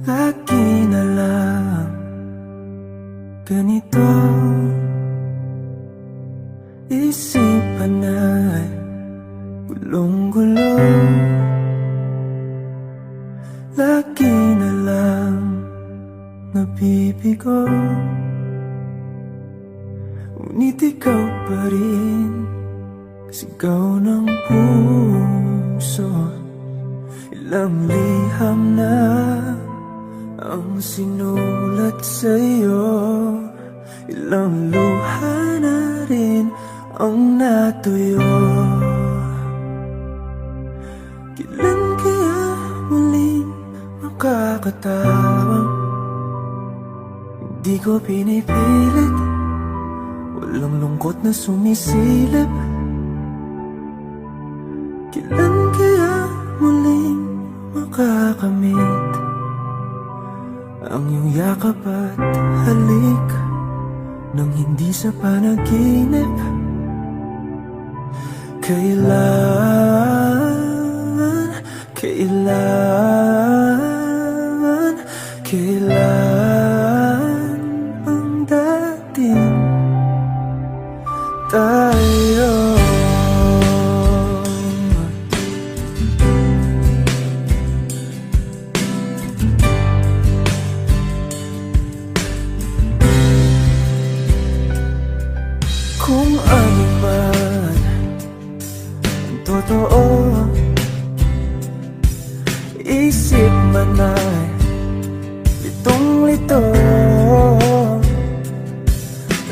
Lagi na lang ganito, isipan ay gulong-gulo. Lagi na lang nabibigo, ngunit ikaw pa rin sigaw ng puso. Ilang liham na ang sinulat sa'yo, ilang luha na rin ang natuyo. Kailan kaya muling makakatawang hindi ko pinipilit, walang lungkot na sumisilip? Kailan kaya muling makakamit ang iyong yakap at halik nang hindi sa panaginip? Kailan, kailan, kailan ang dating tayo? Kung ano man ang totoo, isip man ay litong-lito.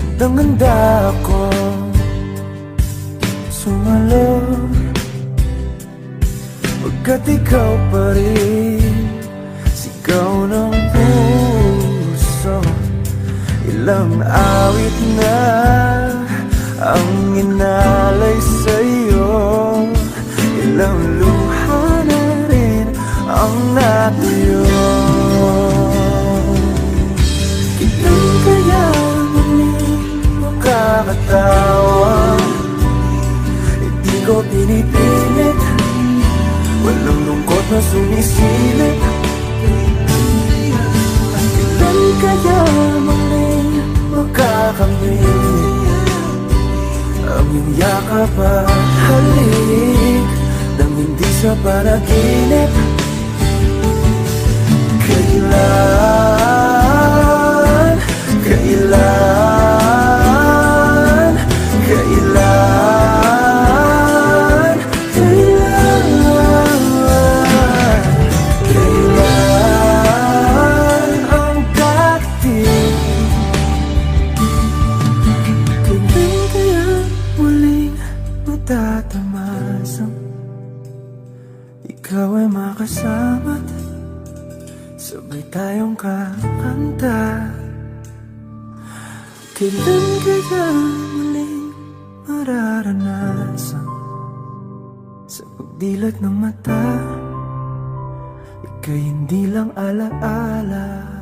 Handang-handa akong sumalo, pagkat ikaw pa rin sigaw ng puso. Ilang awit na ang inalay sa'yo, ilang luha na rin ang natuyo. Kailan kaya muling makakatawa? Hindi ko pinipilit, walang lungkot na sumisilip. Kailan kaya muling makakamit ang iyong yakap at halik nang hindi sa panaginip? Kailan, kailan, kailan, kailan, kailan ang dating? Kailan kaya muling matatamasang ikaw ay makasama't sabay tayong kakanta? Kailan kaya muling mararanasan sa pagdilat ng mata ika'y hindi lang alaala?